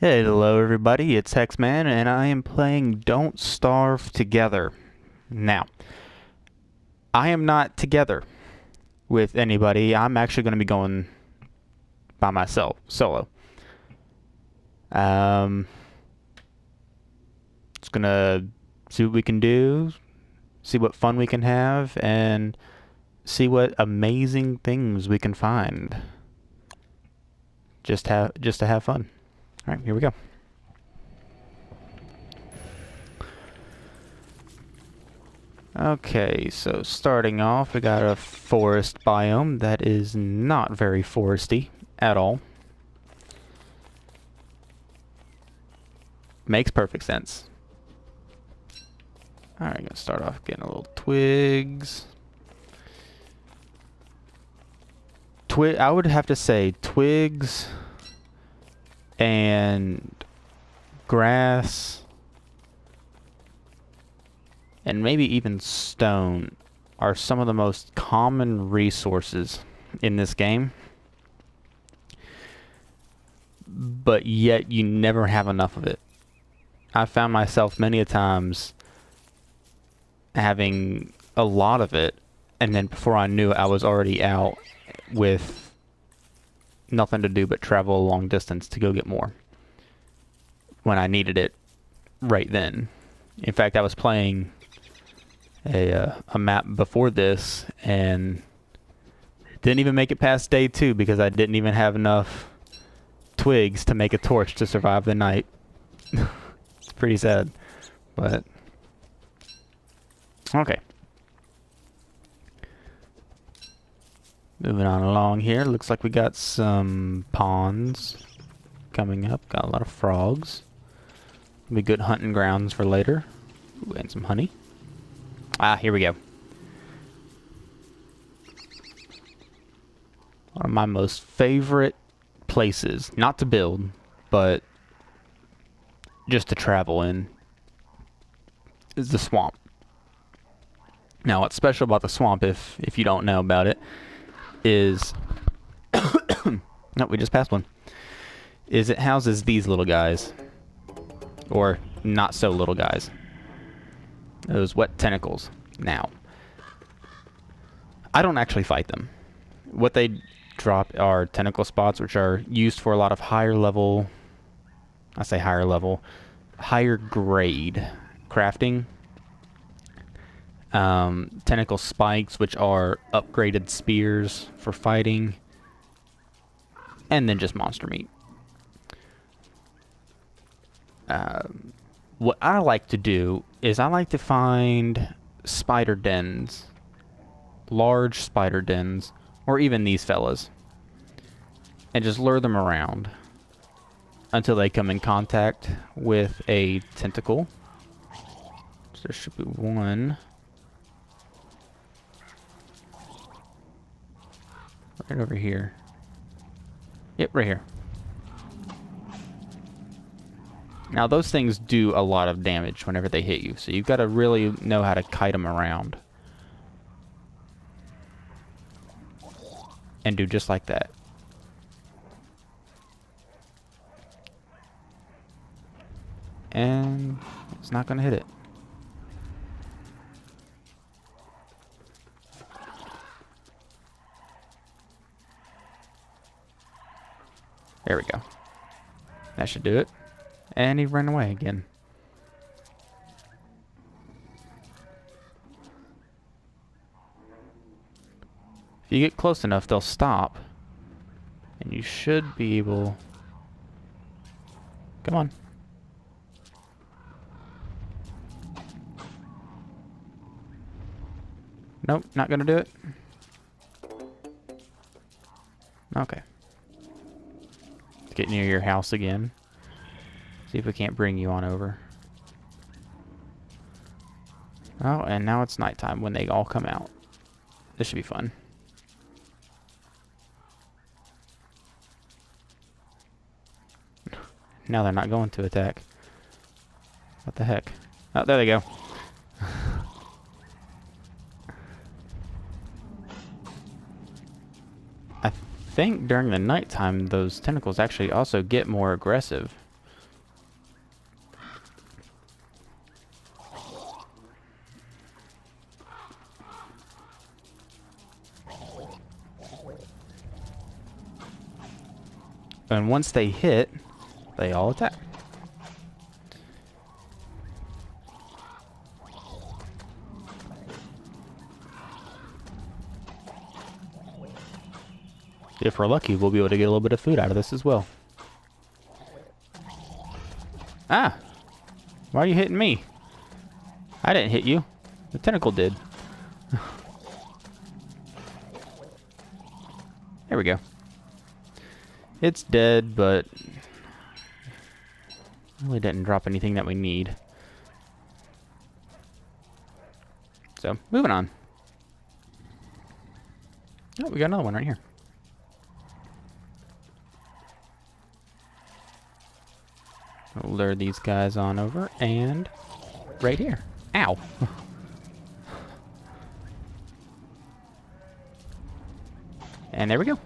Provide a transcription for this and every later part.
Hello everybody, it's Hexman and I am playing Don't Starve Together. Now, I am not together with anybody. I'm actually going to be going by myself, solo. Um, just gonna see what we can do, see what fun we can have, and see what amazing things we can find. Just to have fun. All right, here we go. Okay, so starting off, we got a forest biome that is not very foresty at all. Makes perfect sense. Alright, gonna start off getting a little twigs. I would have to say twigs and grass and maybe even stone are some of the most common resources in this game. But yet you never have enough of it. I found myself many a times having a lot of it, and then before I knew it, I was already out with nothing to do but travel a long distance to go get more when I needed it right then. In fact, I was playing a map before this and didn't even make it past day 2 because I didn't even have enough twigs to make a torch to survive the night. It's pretty sad, but okay. Moving on along here, looks like we got some ponds coming up. Got a lot of frogs. Be good hunting grounds for later. Ooh, and some honey. Ah, here we go. One of my most favorite places, not to build, but just to travel in, is the swamp. Now, what's special about the swamp, if you don't know about it, is no, we just passed one. Is it houses these little guys, or not so little guys? Those wet tentacles. Now, I don't actually fight them. What they drop are tentacle spots, which are used for a lot of higher level. I say higher level, higher grade crafting. Tentacle spikes, which are upgraded spears for fighting, and then just monster meat. What I like to do is I like to find spider dens, large spider dens, or even these fellas, and just lure them around until they come in contact with a tentacle. So there should be one right over here. Yep, right here. Now those things do a lot of damage whenever they hit you, so you've got to really know how to kite them around. And do just like that. And it's not going to hit it. There we go. That should do it. And he ran away again. If you get close enough, they'll stop. And you should be able... Come on. Nope, not gonna do it. Okay. Let's get near your house again. See if we can't bring you on over. Oh, and now it's nighttime when they all come out. This should be fun. Now they're not going to attack. What the heck? Oh, there they go. I think during the nighttime, those tentacles actually also get more aggressive. And once they hit, they all attack. If we're lucky, we'll be able to get a little bit of food out of this as well. Ah! Why are you hitting me? I didn't hit you. The tentacle did. There we go. It's dead, but really didn't drop anything that we need. So, moving on. Oh, we got another one right here. We'll lure these guys on over, and right here. Ow! And there we go.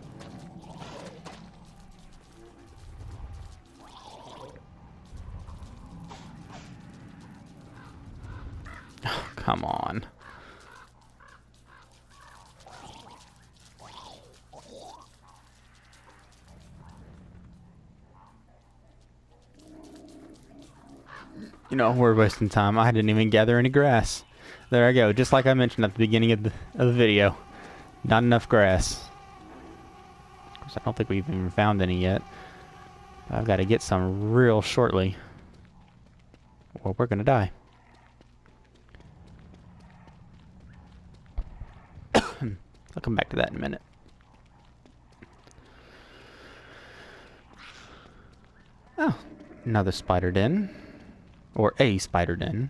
Oh, come on. You know, we're wasting time. I didn't even gather any grass. There I go. Just like I mentioned at the beginning of the video. Not enough grass. Of course, I don't think we've even found any yet. I've got to get some real shortly, or we're going to die. I'll come back to that in a minute. Oh, another spider den. Or a spider den.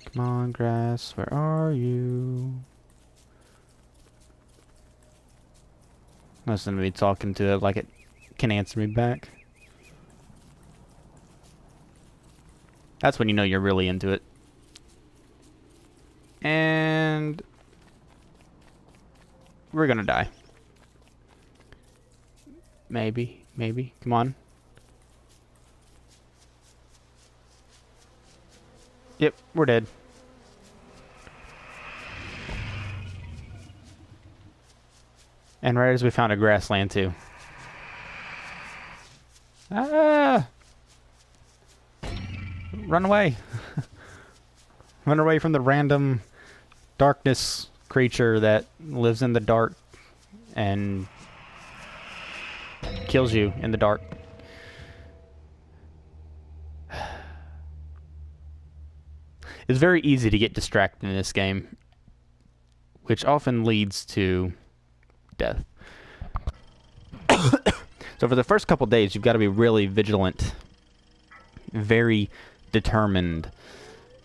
Come on, grass, where are you? Listen to me talking to it like it can answer me back. That's when you know you're really into it. And we're gonna die. Maybe. Come on. Yep, we're dead. And right as we found a grassland too. Ah! Run away. Run away from the random darkness creature that lives in the dark and kills you in the dark. It's very easy to get distracted in this game, which often leads to death. So for the first couple days, you've got to be really vigilant, very determined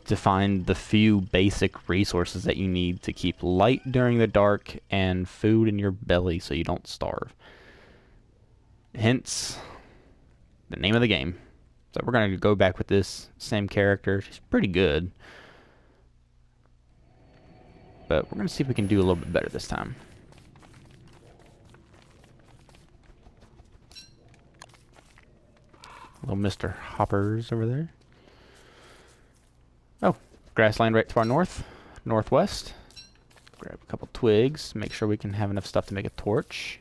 to find the few basic resources that you need to keep light during the dark and food in your belly so you don't starve. Hence, the name of the game. So we're going to go back with this same character. She's pretty good. But we're going to see if we can do a little bit better this time. Little Mr. Hoppers over there. Oh, grassland right to our north, northwest. Grab a couple twigs, make sure we can have enough stuff to make a torch.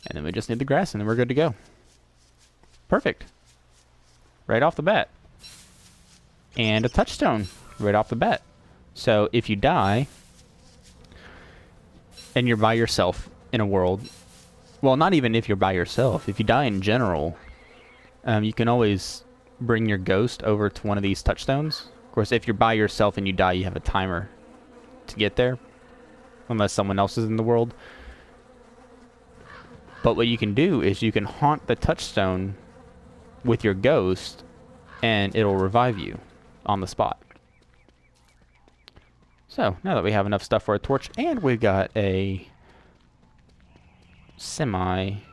And then we just need the grass and then we're good to go. Perfect. Right off the bat. And a touchstone right off the bat. So if you die and you're by yourself in a world, well, not even if you're by yourself, if you die in general, you can always bring your ghost over to one of these touchstones. Of course, if you're by yourself and you die, you have a timer to get there, unless someone else is in the world. But what you can do is you can haunt the touchstone with your ghost, and it'll revive you on the spot. So, now that we have enough stuff for a torch, and we've got a semi-decent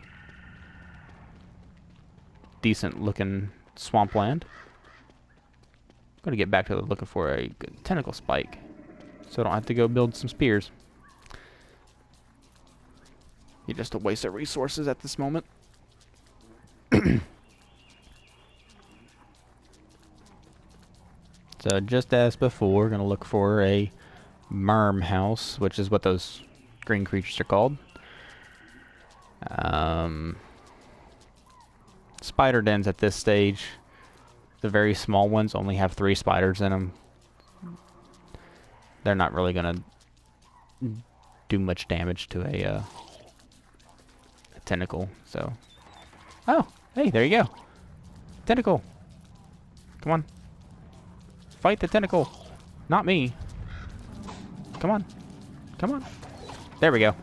looking swampland, I'm going to get back to looking for a good tentacle spike, so I don't have to go build some spears. You're just a waste of resources at this moment. So just as before, we're going to look for a Merm house, which is what those green creatures are called. Spider dens at this stage, the very small ones only have 3 spiders in them. They're not really going to do much damage to a tentacle, so... Oh, hey, there you go. Tentacle. Come on. Fight the tentacle. Not me. Come on. Come on. There we go.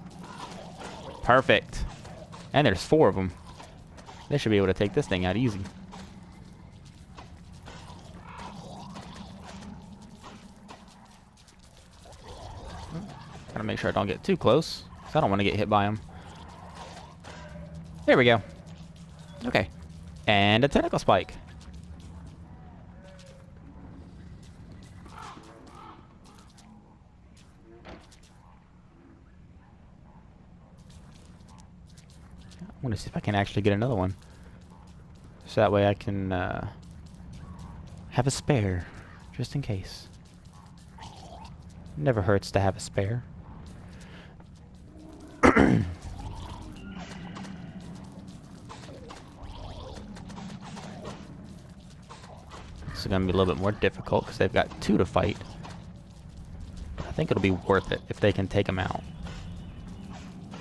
Perfect. And there's 4 of them. They should be able to take this thing out easy. Gotta make sure I don't get too close, because I don't want to get hit by them. There we go. Okay. And a tentacle spike. I want to see if I can actually get another one. So that way I can have a spare, just in case. Never hurts to have a spare. This is going to be a little bit more difficult because they've got 2 to fight. But I think it'll be worth it if they can take them out.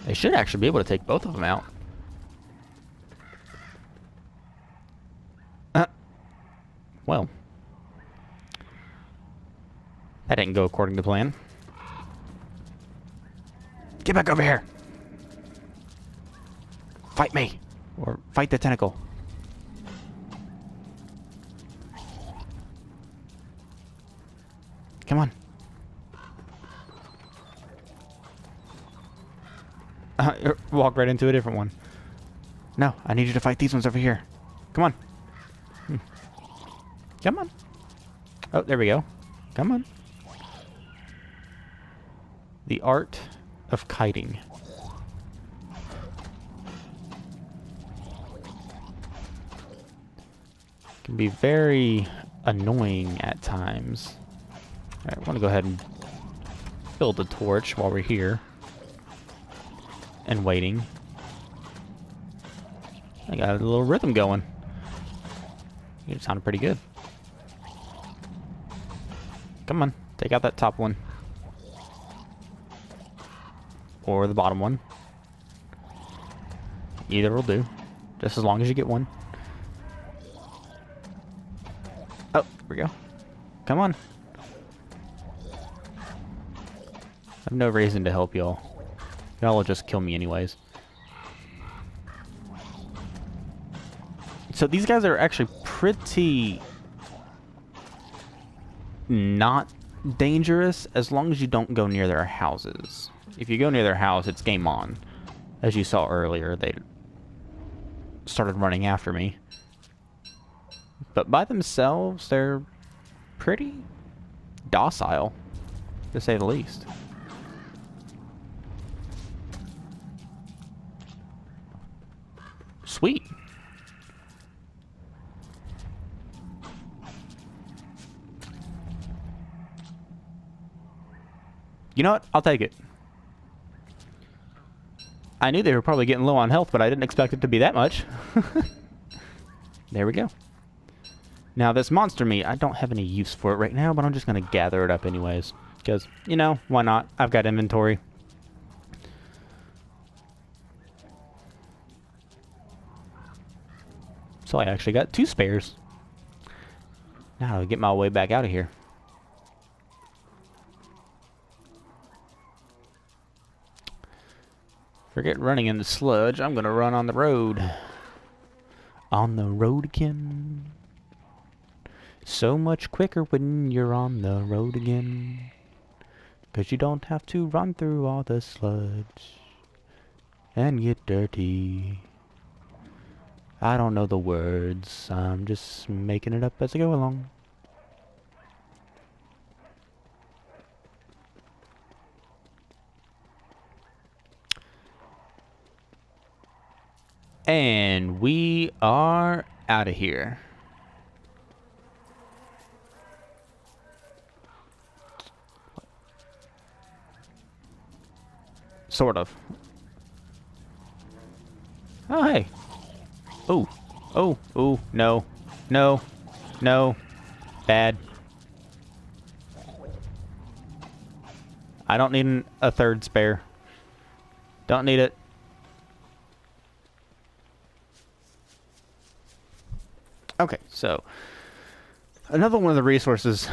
They should actually be able to take both of them out. Well, that didn't go according to plan. Get back over here! Fight me! Or fight the tentacle. Come on. Walk right into a different one. No, I need you to fight these ones over here. Come on. Come on. Oh, there we go. Come on. The art of kiting. Can be very annoying at times. Alright, I want to go ahead and build a torch while we're here. And waiting. I got a little rhythm going. It sounded pretty good. Come on, take out that top one. Or the bottom one. Either will do. Just as long as you get one. Oh, there we go. Come on. I have no reason to help y'all. Y'all will just kill me anyways. So these guys are actually pretty not dangerous as long as you don't go near their houses. If you go near their house, it's game on. As you saw earlier, they started running after me. But by themselves, they're pretty docile, to say the least. Sweet. You know what? I'll take it. I knew they were probably getting low on health, but I didn't expect it to be that much. There we go. Now, this monster meat, I don't have any use for it right now, but I'm just going to gather it up anyways. Because, you know, why not? I've got inventory. So I actually got 2 spares. Now I'll get my way back out of here. Forget running in the sludge. I'm gonna run on the road. On the road again. So much quicker when you're on the road again. 'Cause you don't have to run through all the sludge and get dirty. I don't know the words. I'm just making it up as I go along. And we are out of here. Sort of. Oh, hey. Oh. Oh. Oh. No. No. No. Bad. I don't need a third spare. Don't need it. Okay, so another one of the resources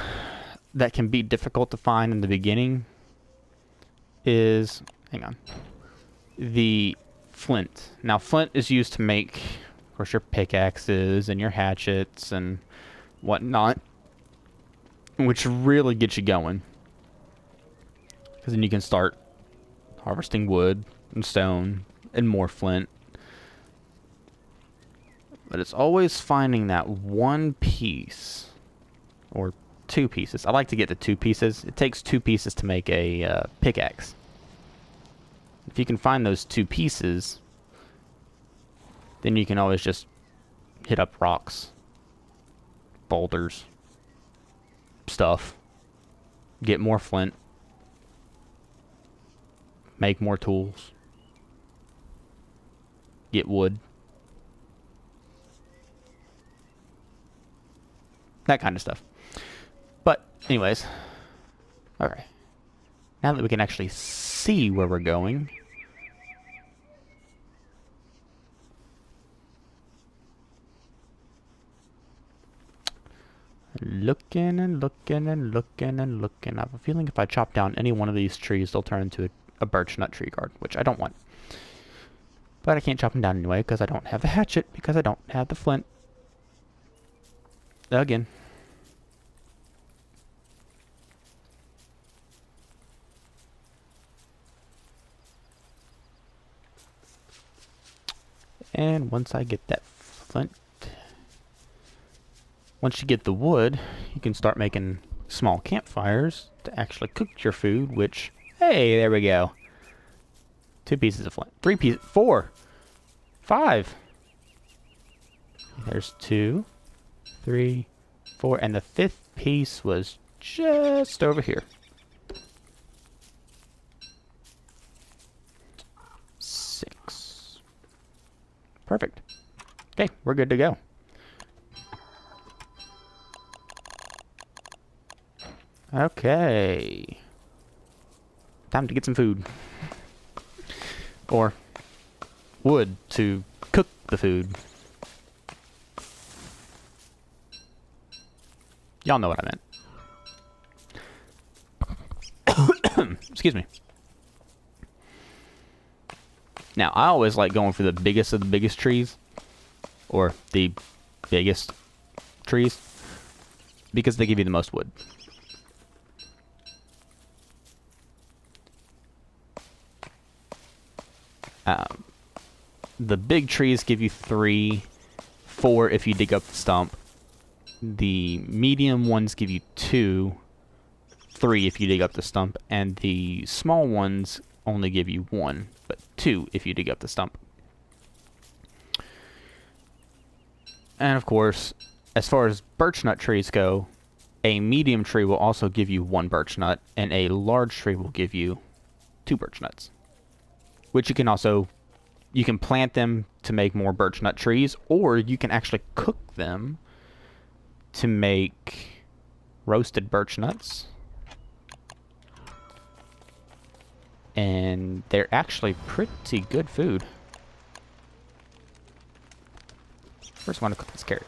that can be difficult to find in the beginning is, hang on, the flint. Now, flint is used to make, of course, your pickaxes and your hatchets and whatnot, which really gets you going. Because then you can start harvesting wood and stone and more flint. But it's always finding that one piece, or two pieces. I like to get the two pieces. It takes two pieces to make a pickaxe. If you can find those two pieces, then you can always just hit up rocks, boulders, stuff, get more flint, make more tools, get wood. That kind of stuff. But, anyways. Alright. Now that we can actually see where we're going. Looking and looking and looking and looking. I have a feeling if I chop down any one of these trees, they'll turn into a birch nut tree guard, which I don't want. But I can't chop them down anyway because I don't have the hatchet, because I don't have the flint. Again. And once I get that flint, once you get the wood, you can start making small campfires to actually cook your food, which, hey, there we go. 2 pieces of flint. 3 pieces. 4. 5. There's 2. 3, 4, and the 5th piece was just over here. 6. Perfect. Okay, we're good to go. Okay. Time to get some food. Or wood to cook the food. Y'all know what I meant. Excuse me. Now, I always like going for the biggest of the biggest trees. Or the biggest trees. Because they give you the most wood. The big trees give you 3, 4 if you dig up the stump. The medium ones give you 2, 3 if you dig up the stump, and the small ones only give you 1, but 2 if you dig up the stump. And of course, as far as birch nut trees go, a medium tree will also give you 1 birch nut, and a large tree will give you 2 birch nuts. Which you can also, you can plant them to make more birch nut trees, or you can actually cook them to make roasted birch nuts. And they're actually pretty good food. First, I want to cook this carrot.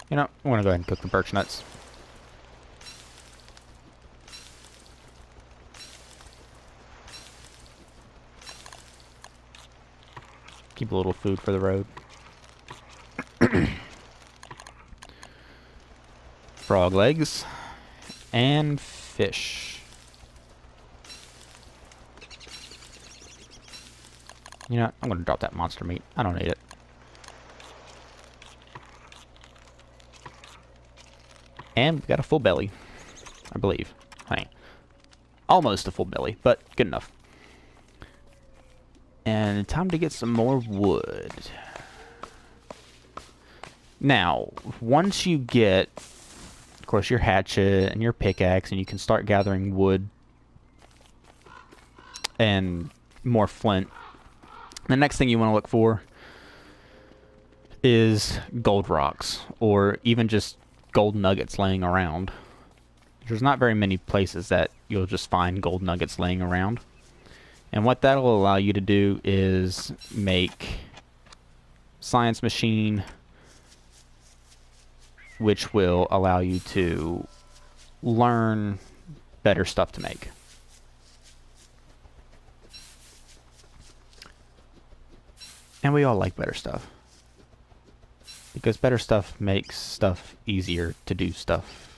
You know, I want to go ahead and cook the birch nuts. Keep a little food for the road. Frog legs and fish. You know what? I'm gonna drop that monster meat. I don't need it. And we've got a full belly, I believe. Hey, almost a full belly, but good enough. And time to get some more wood. Now, once you get, of course, your hatchet and your pickaxe, and you can start gathering wood and more flint. The next thing you want to look for is gold rocks, or even just gold nuggets laying around. There's not very many places that you'll just find gold nuggets laying around. And what that'll allow you to do is make Science Machine, which will allow you to learn better stuff to make. And we all like better stuff, because better stuff makes stuff easier to do stuff.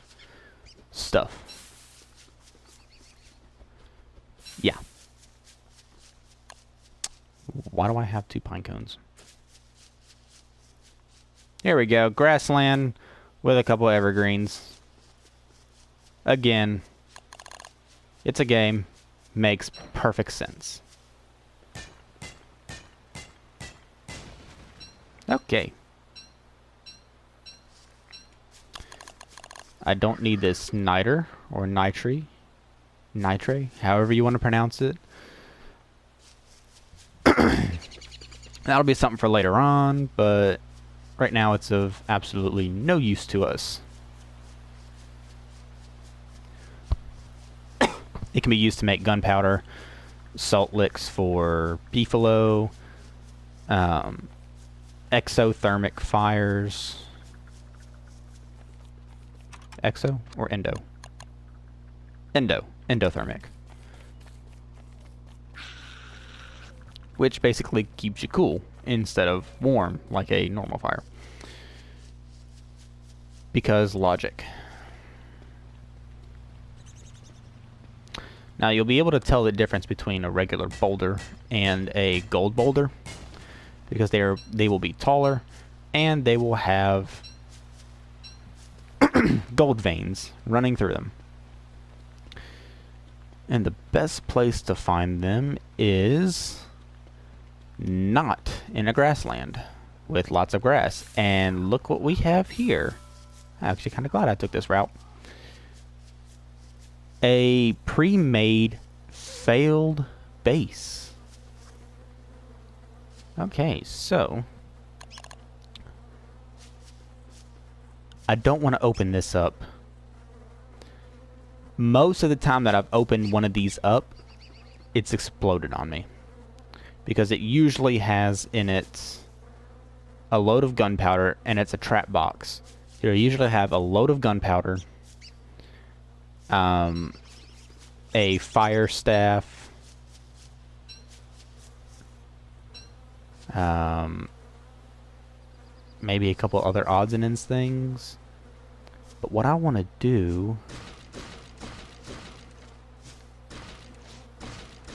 Yeah. Why do I have 2 pine cones? Here we go. Grassland with a couple evergreens. Again, it's a game. Makes perfect sense. Okay. I don't need this niter or nitre, however you want to pronounce it. That'll be something for later on, but right now it's of absolutely no use to us. It can be used to make gunpowder, salt licks for beefalo, exothermic fires. Exo or endo? Endothermic. Which basically keeps you cool instead of warm like a normal fire. Because logic. Now you'll be able to tell the difference between a regular boulder and a gold boulder, because they will be taller and they will have gold veins running through them. And the best place to find them is not in a grassland with lots of grass. And look what we have here. I'm actually kind of glad I took this route. A pre-made failed base. Okay, so I don't want to open this up. Most of the time that I've opened one of these up, it's exploded on me, because it usually has in it a load of gunpowder, and it's a trap box. You usually have a load of gunpowder, a fire staff, maybe a couple other odds and ends things. But what I want to do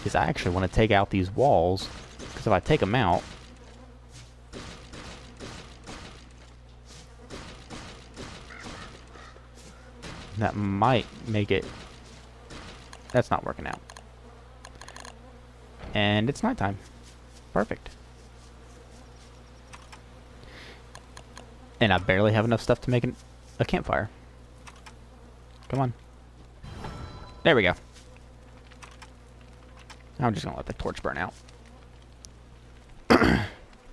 is I actually want to take out these walls, because if I take them out, that might make it... That's not working out. And it's nighttime. Perfect. And I barely have enough stuff to make a campfire. Come on. There we go. I'm just going to let the torch burn out.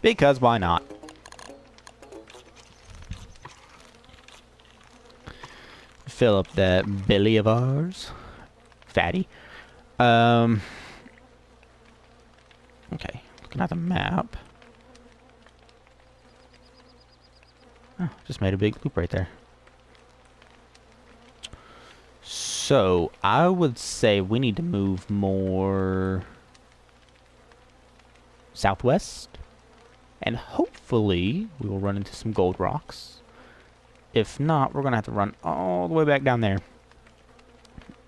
Because why not? Fill up that belly of ours. Fatty. Okay. Looking at the map. Oh, just made a big loop right there. So, I would say we need to move more southwest. And hopefully, we will run into some gold rocks. If not, we're going to have to run all the way back down there.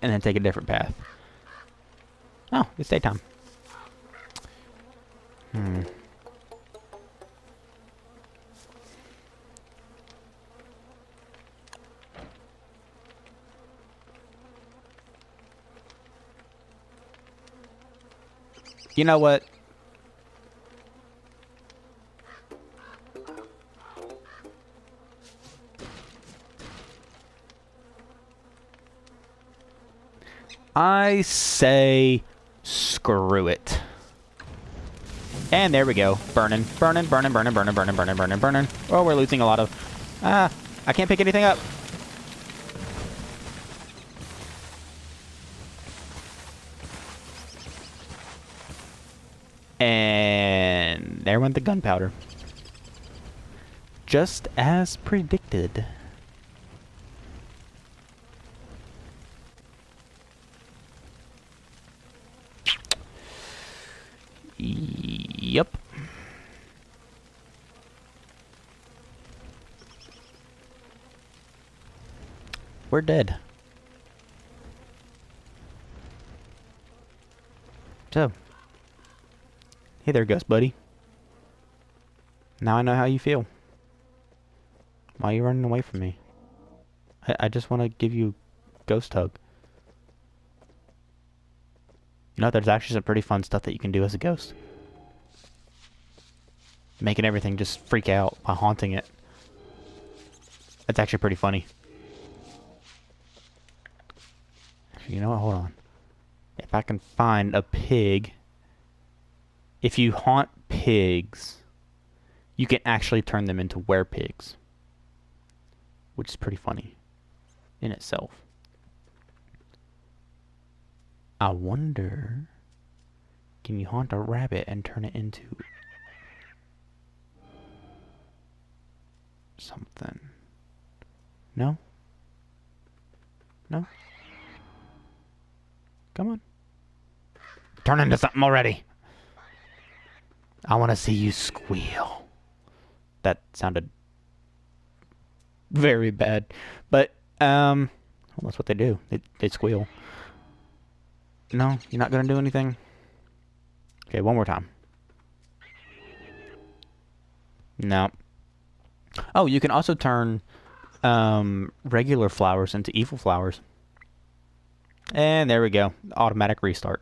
And then take a different path. Oh, it's daytime. You know what? I say Screw it. And there we go. Burning, burning, burning, burning, burning, burning, burning, burning, burning. Oh, we're losing a lot of... Ah, I can't pick anything up. And there went the gunpowder. Just as predicted. Yep. We're dead. So. Hey there, Ghost buddy. Now I know how you feel. Why are you running away from me? I just want to give you a ghost hug. You know, there's actually some pretty fun stuff that you can do as a ghost. Making everything just freak out by haunting it. That's actually pretty funny. You know what? Hold on. If I can find a pig... If you haunt pigs, you can actually turn them into werepigs. Which is pretty funny in itself. I wonder, can you haunt a rabbit and turn it into something? No? No? Come on. Turn into something already. I want to see you squeal. That sounded very bad. But, well, that's what they do. They squeal. No? You're not going to do anything? Okay, one more time. No. Oh, you can also turn regular flowers into evil flowers. And there we go. Automatic restart.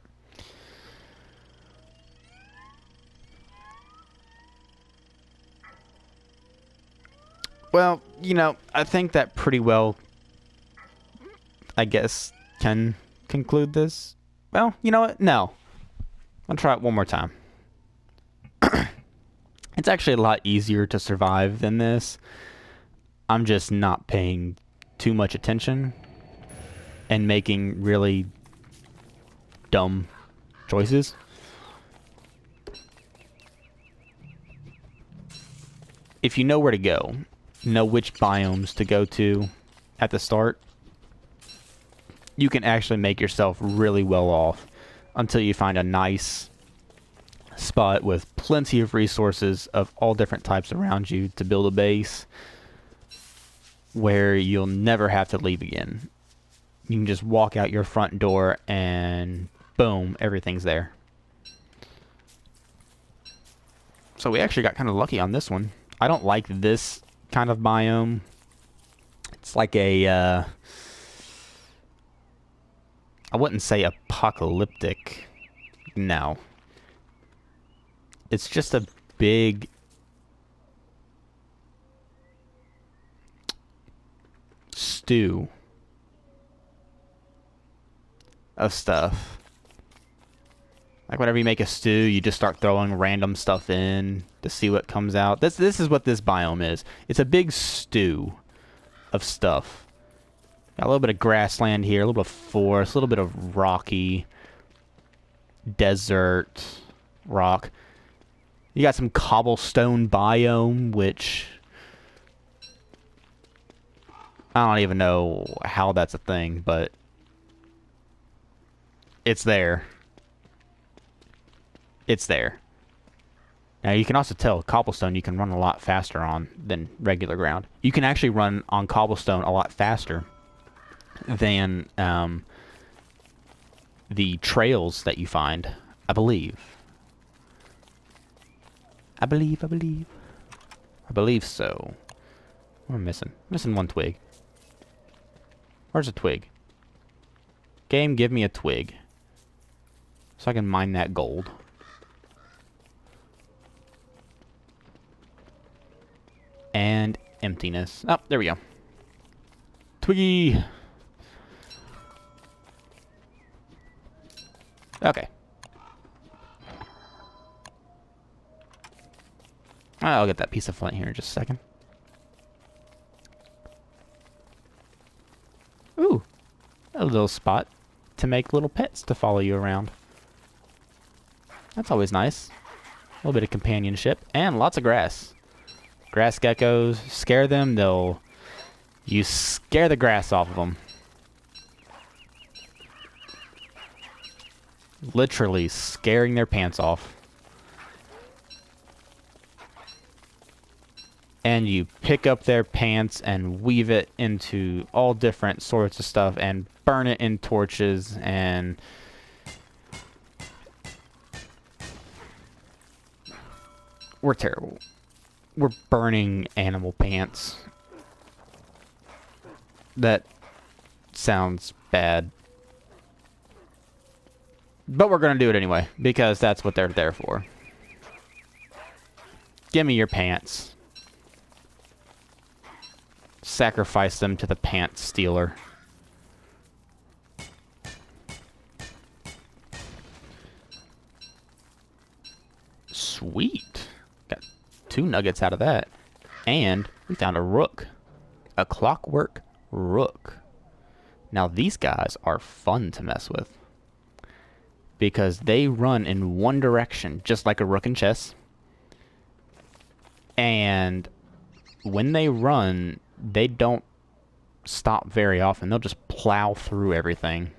Well, you know, I think that pretty well, I guess, can conclude this. Well, you know what? No. I'll try it one more time. It's actually a lot easier to survive than this. I'm just not paying too much attention and making really dumb choices. If you know where to go, know which biomes to go to at the start, you can actually make yourself really well off until you find a nice spot with plenty of resources of all different types around you to build a base where you'll never have to leave again. You can just walk out your front door and boom, everything's there. So we actually got kind of lucky on this one. I don't like this kind of biome. It's like a, I wouldn't say apocalyptic. No. It's just a big stew of stuff. Like whenever you make a stew, you just start throwing random stuff in to see what comes out. This is what this biome is. It's a big stew of stuff. Got a little bit of grassland here, a little bit of forest, a little bit of rocky desert rock. You got some cobblestone biome, which I don't even know how that's a thing, but it's there. It's there. Now you can also tell cobblestone you can run a lot faster on than regular ground. You can actually run on cobblestone a lot faster than the trails that you find, I believe. I believe so. What am I missing? Missing one twig. Where's a twig? Game, give me a twig. So I can mine that gold. And emptiness. Oh, there we go. Twiggy! Okay. I'll get that piece of flint here in just a second. Ooh, a little spot to make little pets to follow you around. That's always nice. A little bit of companionship and lots of grass. Grass geckos, scare them, you scare the grass off of them. Literally scaring their pants off. And you pick up their pants and weave it into all different sorts of stuff and burn it in torches and... We're terrible. We're burning animal pants. That sounds bad. But we're gonna do it anyway, because that's what they're there for. Give me your pants. Sacrifice them to the pants stealer. Sweet. Got 2 nuggets out of that. And we found a rook. A clockwork rook. Now these guys are fun to mess with. Because they run in one direction, just like a rook in chess. And when they run, they don't stop very often. They'll just plow through everything.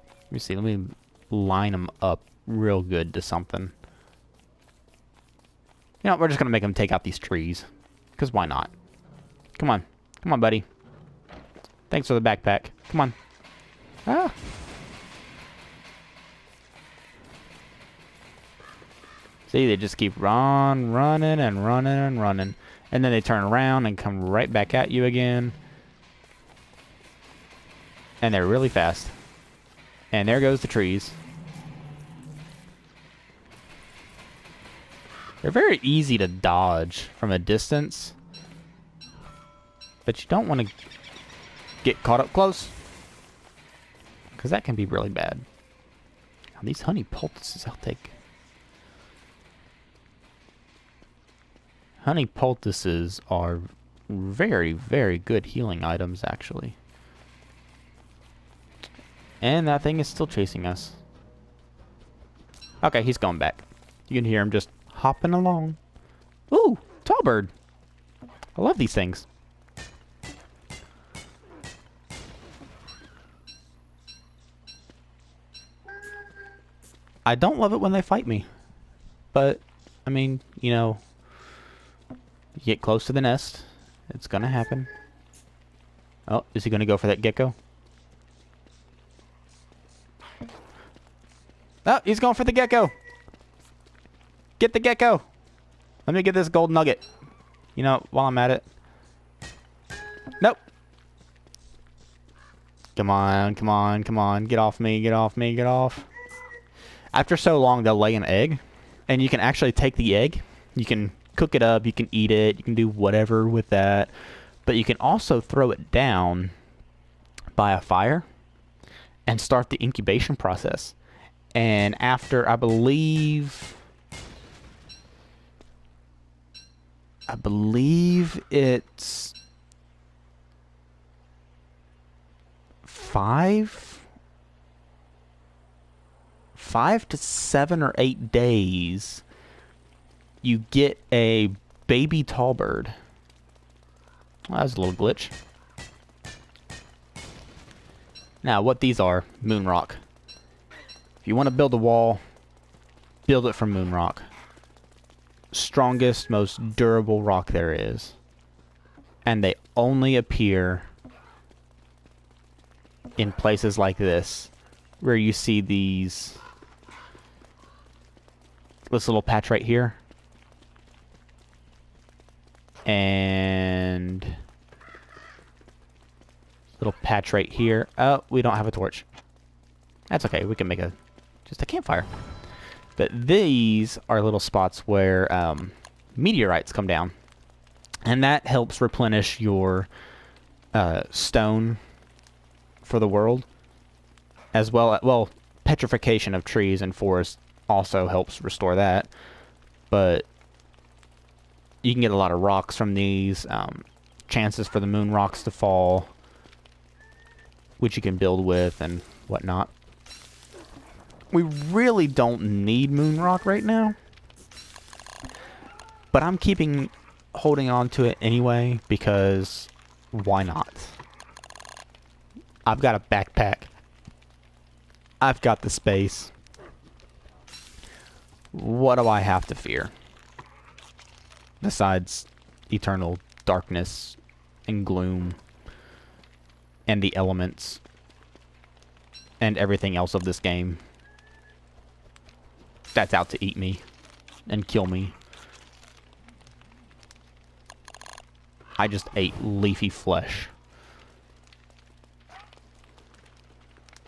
Let me see. Let me line them up real good to something. You know, we're just going to make them take out these trees. Because why not? Come on. Come on, buddy. Thanks for the backpack. Come on. Ah. See, they just keep running and running and running. And then they turn around and come right back at you again. And they're really fast. And there goes the trees. They're very easy to dodge from a distance. But you don't want to get caught up close. Because that can be really bad. Now, these honey poultices I'll take. Honey poultices are very, very good healing items, actually. And that thing is still chasing us. Okay, he's going back. You can hear him just hopping along. Ooh, tall bird. I love these things. I don't love it when they fight me. But, I mean, you know... You get close to the nest. It's gonna happen. Oh, is he gonna go for that gecko? Oh, he's going for the gecko! Get the gecko! Let me get this gold nugget. You know, while I'm at it. Nope. Come on, come on, come on. Get off me, get off me, get off. After so long, they'll lay an egg. And you can actually take the egg. You can... cook it up, you can eat it, you can do whatever with that, but you can also throw it down by a fire and start the incubation process. And after, I believe it's 5 to 7 or 8 days, you get a baby tall bird. Well, that was a little glitch. Now, what these are, moon rock. If you want to build a wall, build it from moon rock. Strongest, most durable rock there is. And they only appear in places like this, where you see this little patch right here. And little patch right here. Oh, we don't have a torch. That's okay. We can make just a campfire. But these are little spots where meteorites come down. And that helps replenish your stone for the world. As well, petrification of trees and forests also helps restore that. But You can get a lot of rocks from these. Chances for the moon rocks to fall, which you can build with and whatnot. We really don't need moon rock right now, but I'm holding on to it anyway because why not? I've got a backpack. I've got the space. What do I have to fear? Besides eternal darkness and gloom and the elements and everything else of this game that's out to eat me and kill me. I just ate leafy flesh,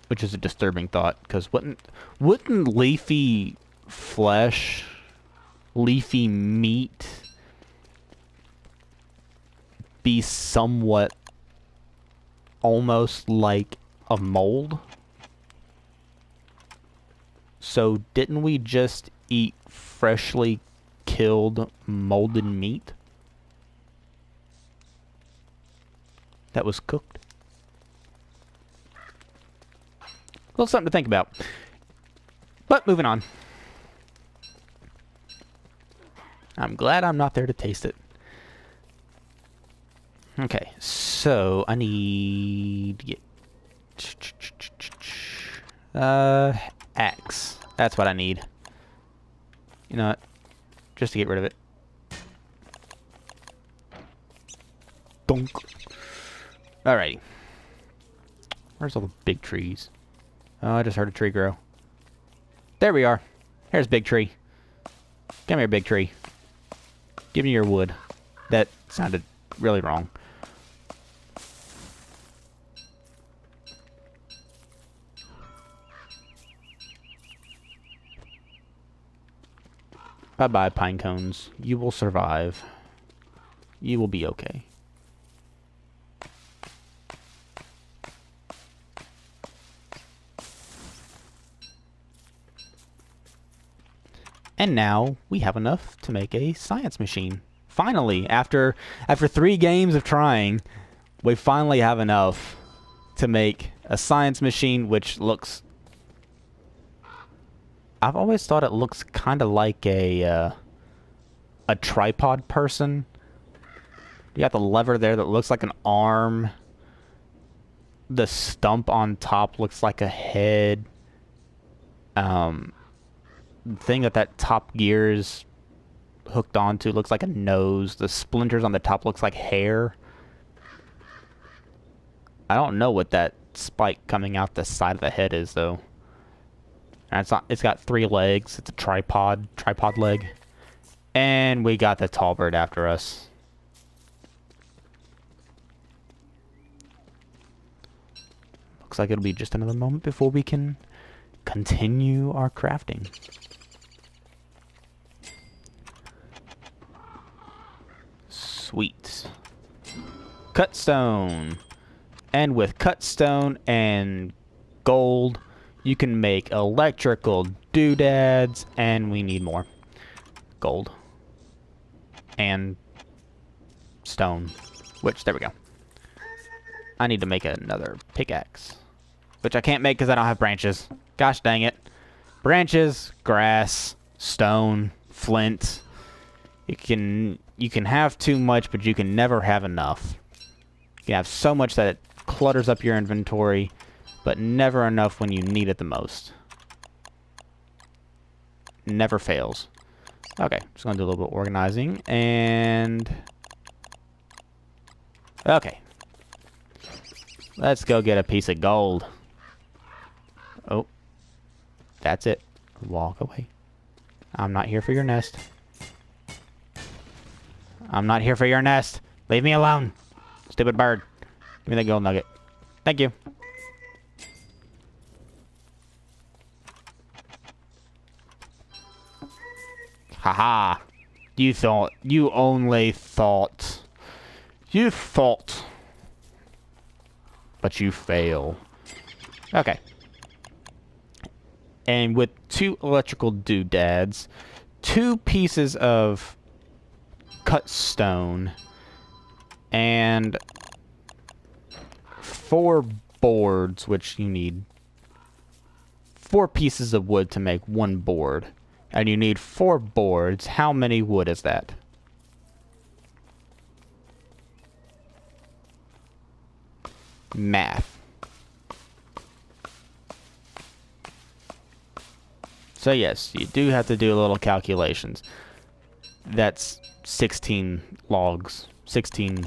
which is a disturbing thought, because wouldn't leafy flesh, leafy meat be somewhat almost like a mold? So didn't we just eat freshly killed molded meat that was cooked? A little something to think about. But moving on. I'm glad I'm not there to taste it. Okay, so I need to get axe. That's what I need. You know what? Just to get rid of it. Donk. Alrighty. Where's all the big trees? Oh, I just heard a tree grow. There we are. Here's big tree. Come here, big tree. Give me your wood. That sounded really wrong. Bye-bye, pine cones. You will survive. You will be okay. And now we have enough to make a science machine. Finally, after 3 games of trying, we finally have enough to make a science machine, which looks... I've always thought it looks kind of like a tripod person. You got the lever there that looks like an arm. The stump on top looks like a head. The thing that top gear is hooked onto looks like a nose. The splinters on the top looks like hair. I don't know what that spike coming out the side of the head is, though. And it's got 3 legs. It's a tripod leg. And we got the tall bird after us. Looks like it'll be just another moment before we can continue our crafting. Sweet. Cut stone. And with cut stone and gold, you can make electrical doodads, and we need more gold and stone, which, there we go. I need to make another pickaxe, which I can't make because I don't have branches. Gosh dang it. Branches, grass, stone, flint. You can have too much, but you can never have enough. You can have so much that it clutters up your inventory, but never enough when you need it the most. Never fails. Okay, just gonna do a little bit of organizing, and... Okay. Let's go get a piece of gold. Oh. That's it. Walk away. I'm not here for your nest. I'm not here for your nest. Leave me alone. Stupid bird. Give me that gold nugget. Thank you. Haha. You only thought. You thought. But you fail. Okay. And with 2 electrical doodads, 2 pieces of cut stone, and 4 boards, which you need 4 pieces of wood to make 1 board. And you need 4 boards. How many wood is that? Math. So yes, you do have to do a little calculations. That's 16 logs, 16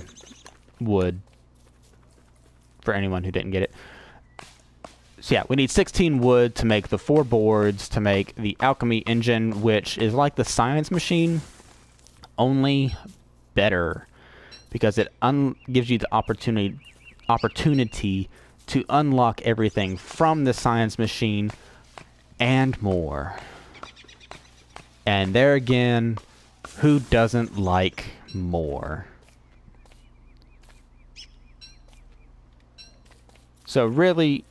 wood, for anyone who didn't get it. So yeah, we need 16 wood to make the 4 boards to make the alchemy engine, which is like the science machine, only better, because it gives you the opportunity to unlock everything from the science machine and more. And there again, who doesn't like more? So really,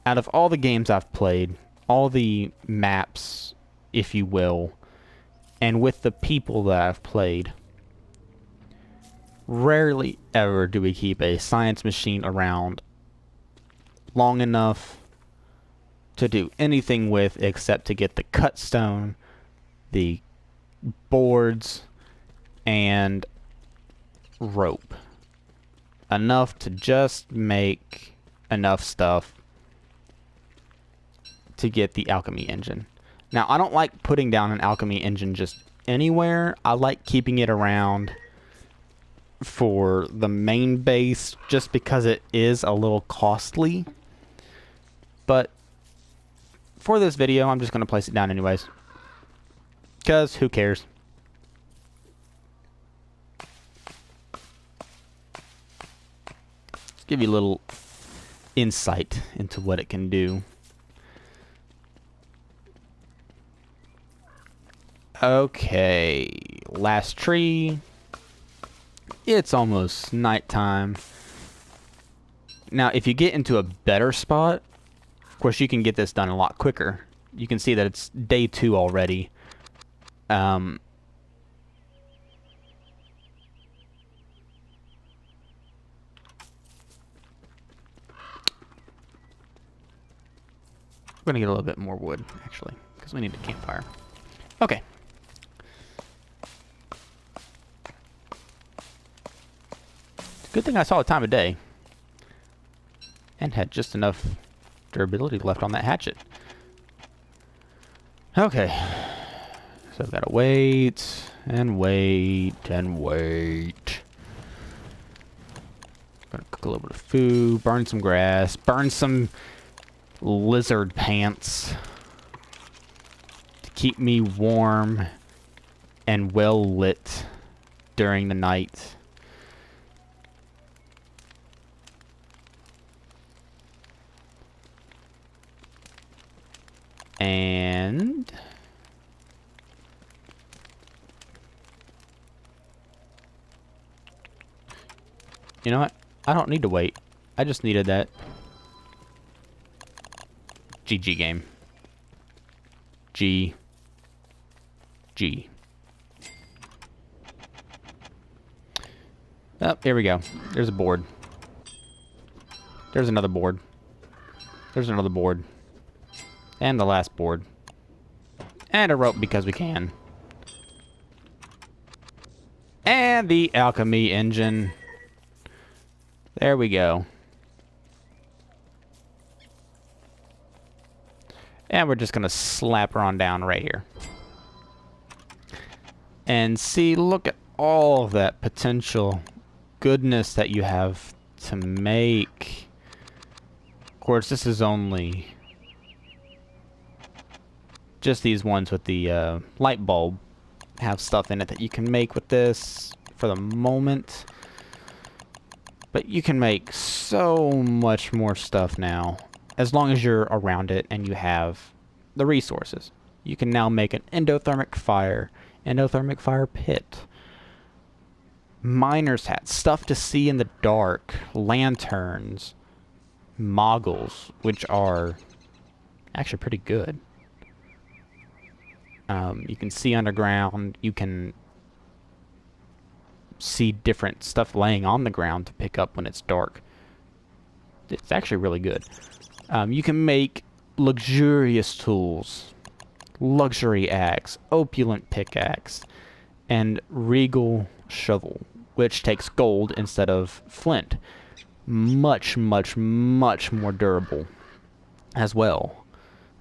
out of all the games I've played, all the maps, if you will, and with the people that I've played, rarely ever do we keep a science machine around long enough to do anything with except to get the cut stone, the boards, and rope. Enough to just make enough stuff to get the alchemy engine. Now, I don't like putting down an alchemy engine just anywhere. I like keeping it around for the main base just because it is a little costly. But for this video, I'm just going to place it down anyways. Because who cares? Let's give you a little insight into what it can do. Okay, last tree. It's almost nighttime. Now, if you get into a better spot, of course, you can get this done a lot quicker. You can see that it's day 2 already. We're gonna get a little bit more wood, actually, because we need a campfire. Okay. Good thing I saw the time of day. And had just enough durability left on that hatchet. Okay. So I've got to wait, and wait, and wait. Gonna cook a little bit of food, burn some grass, burn some lizard pants to keep me warm and well lit during the night. And you know what? I don't need to wait. I just needed that. GG game. G. Oh, here we go. There's a board. There's another board. There's another board. And the last board. And a rope because we can. And the alchemy engine. There we go. And we're just going to slap her on down right here. And see, look at all of that potential goodness that you have to make. Of course, this is only just these ones with the light bulb have stuff in it that you can make with this for the moment. But you can make so much more stuff now, as long as you're around it and you have the resources. You can now make an endothermic fire pit, miner's hat, stuff to see in the dark, lanterns, moggles, which are actually pretty good. You can see underground. You can see different stuff laying on the ground to pick up when it's dark. It's actually really good. You can make luxurious tools, luxury axe, opulent pickaxe, and regal shovel, which takes gold instead of flint. Much, much, much more durable as well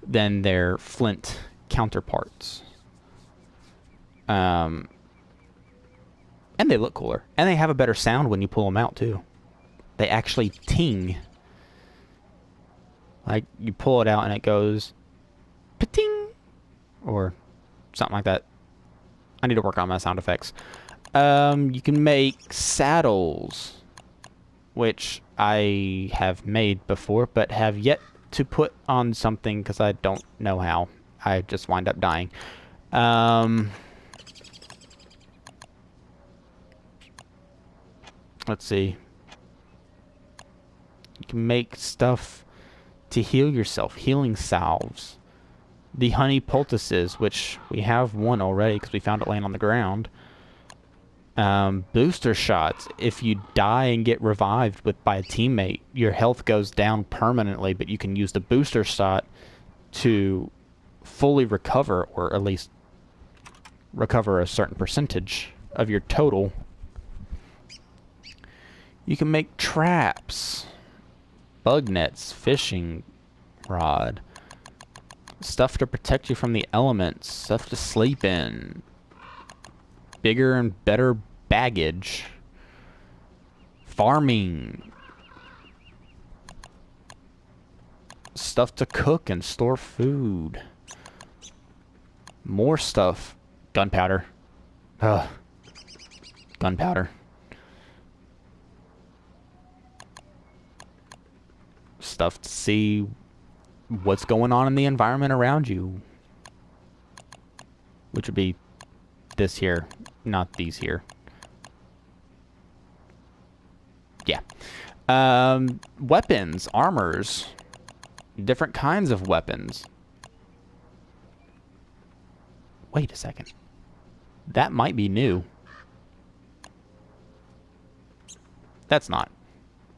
than their flint counterparts. And they look cooler. And they have a better sound when you pull them out, too. They actually ting. Like, you pull it out and it goes... pa-ting! Or something like that. I need to work on my sound effects. You can make saddles, which I have made before, but have yet to put on something because I don't know how. I just wind up dying. Let's see. You can make stuff to heal yourself. Healing salves. The honey poultices, which we have one already because we found it laying on the ground. Booster shots. If you die and get revived by a teammate, your health goes down permanently, but you can use the booster shot to fully recover, or at least recover a certain percentage of your total. You can make traps, bug nets, fishing rod, stuff to protect you from the elements, stuff to sleep in, bigger and better baggage, farming, stuff to cook and store food, more stuff, gunpowder, gunpowder. Stuff to see what's going on in the environment around you, which would be this here, not these here. Yeah. Weapons, armors, different kinds of weapons. Wait a second. That might be new. That's not,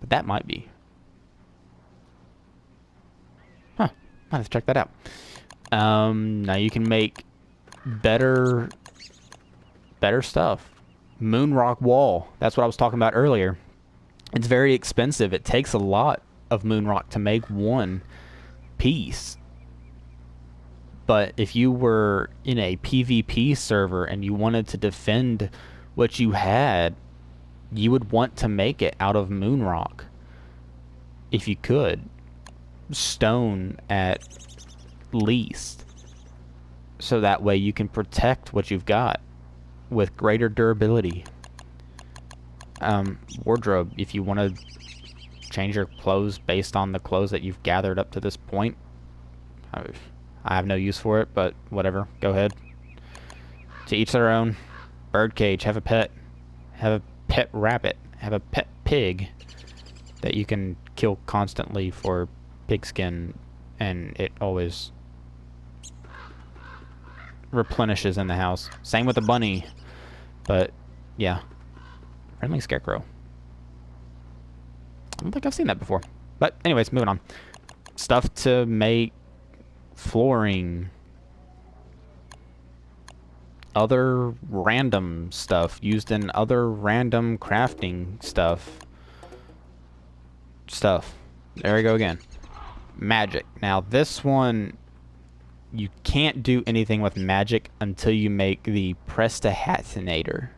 but that might be. I'll have to check that out. Now you can make better stuff. Moonrock wall. That's what I was talking about earlier. It's very expensive. It takes a lot of moonrock to make one piece. But if you were in a PvP server and you wanted to defend what you had, you would want to make it out of moonrock. If you could. Stone at least, so that way you can protect what you've got with greater durability. Wardrobe, if you want to change your clothes based on the clothes that you've gathered up to this point, I have no use for it, but whatever, go ahead. To each their own. Birdcage, have a pet rabbit, have a pet pig that you can kill constantly for pigskin, and it always replenishes in the house. Same with the bunny, but yeah. Friendly scarecrow. I don't think I've seen that before. But anyways, moving on. Stuff to make flooring. Other random stuff used in other random crafting stuff. There we go again. Magic. Now this one, you can't do anything with magic until you make the Prestihatinator.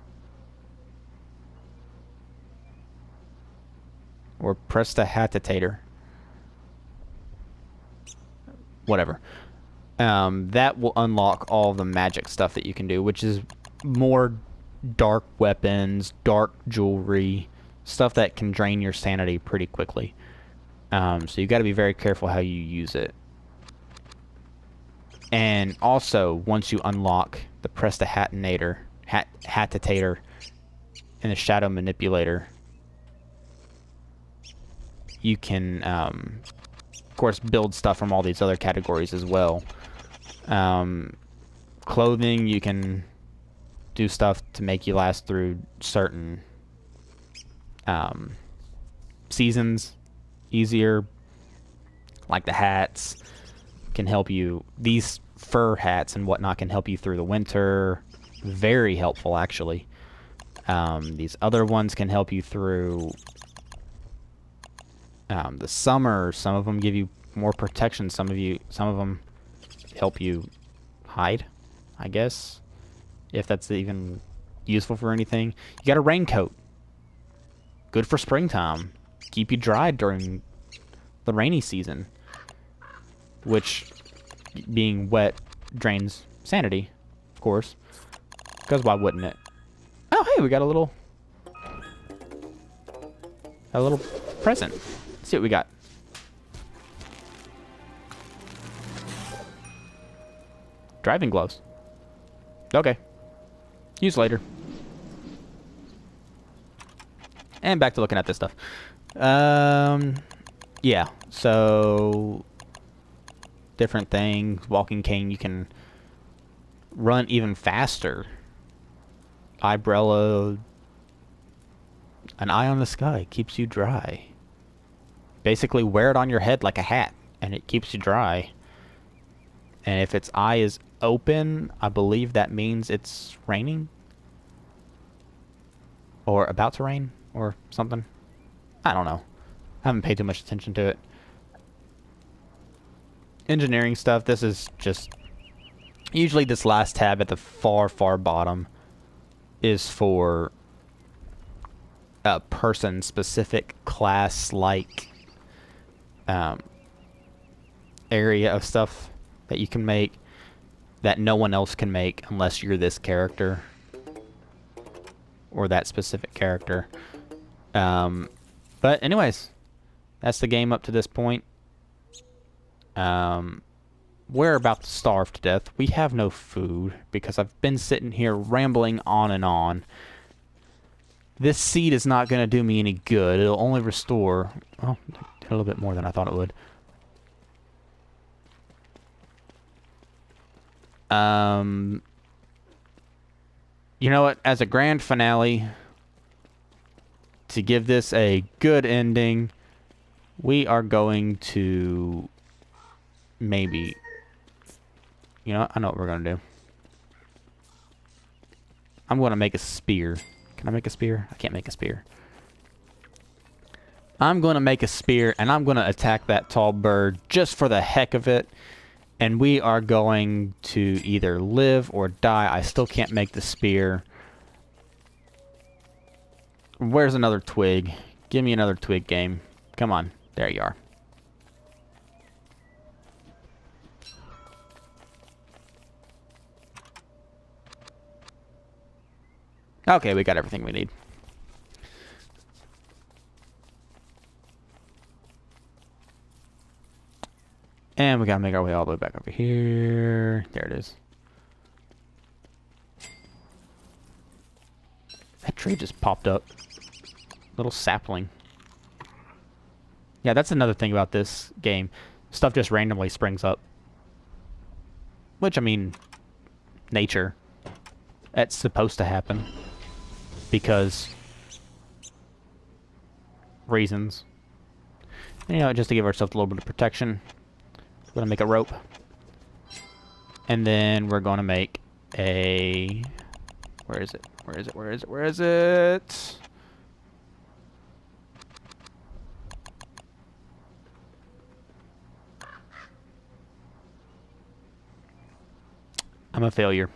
Or Prestihatitator. Whatever. That will unlock all the magic stuff that you can do, which is more dark weapons, dark jewelry, stuff that can drain your sanity pretty quickly. So you got to be very careful how you use it. And also, once you unlock the Prestihatinator, Hatitator, and the Shadow Manipulator, you can, of course, build stuff from all these other categories as well. Clothing, you can do stuff to make you last through certain seasons easier. Like the hats can help you. These fur hats and whatnot can help you through the winter. Very helpful, actually. These other ones can help you through the summer. Some of them give you more protection. Some of them help you hide, I guess, if that's even useful for anything. You got a raincoat. Good for springtime. Keep you dry during the rainy season, which, being wet, drains sanity, of course, because why wouldn't it? Oh, hey, we got a little present. Let's see what we got. Driving gloves. Okay. Use later. And back to looking at this stuff. Yeah, so different things. Walking cane, you can run even faster. Umbrella, an eye on the sky, keeps you dry. Basically wear it on your head like a hat, and it keeps you dry. And if its eye is open, I believe that means it's raining. Or about to rain, or something. I don't know. I haven't paid too much attention to it. Engineering stuff, this is just... Usually this last tab at the far, far bottom is for a person-specific class-like area of stuff that you can make that no one else can make unless you're this character or that specific character. But anyways, that's the game up to this point. We're about to starve to death. We have no food because I've been sitting here rambling on and on. This seed is not going to do me any good. It'll only restore... Oh, a little bit more than I thought it would. You know what? As a grand finale, to give this a good ending, we are going to maybe... You know, I know what we're going to do. I'm going to make a spear. Can I make a spear? I can't make a spear. I'm going to make a spear, and I'm going to attack that tall bird just for the heck of it. And we are going to either live or die. I still can't make the spear. Where's another twig? Give me another twig, game. Come on. There you are. Okay, we got everything we need. And we gotta make our way all the way back over here. There it is. That tree just popped up. Little sapling. Yeah, that's another thing about this game. Stuff just randomly springs up. Which, I mean, nature. That's supposed to happen. Because reasons. And, you know, just to give ourselves a little bit of protection. We're going to make a rope. And then we're going to make a... Where is it? Where is it? Where is it? Where is it? I'm a failure.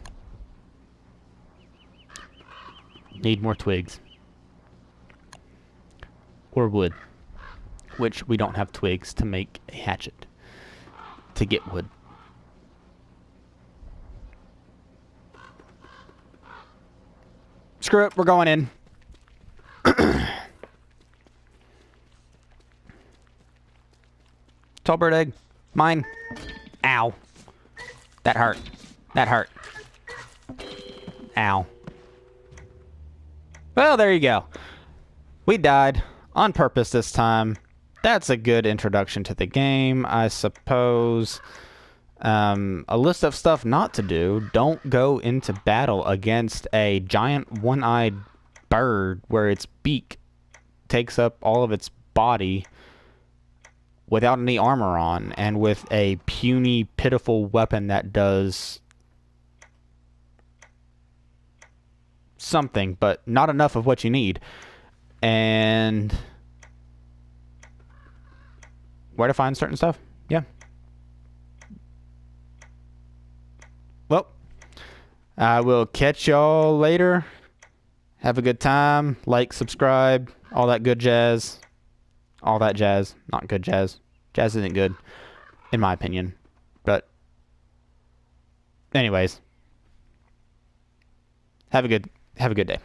Need more twigs. Or wood. Which we don't have twigs to make a hatchet. To get wood. Screw it, we're going in. Tall bird egg. Mine. Ow. That hurt. That hurt. Ow. Well, there you go. We died. On purpose this time. That's a good introduction to the game, I suppose. A list of stuff not to do. Don't go into battle against a giant one-eyed bird where its beak takes up all of its body without any armor on and with a puny, pitiful weapon that does something, but not enough of what you need. And where to find certain stuff? Yeah. Well, I will catch y'all later. Have a good time. Like, subscribe, all that good jazz. All that jazz. Not good jazz. Jazz isn't good, in my opinion. But, anyways, have a good day.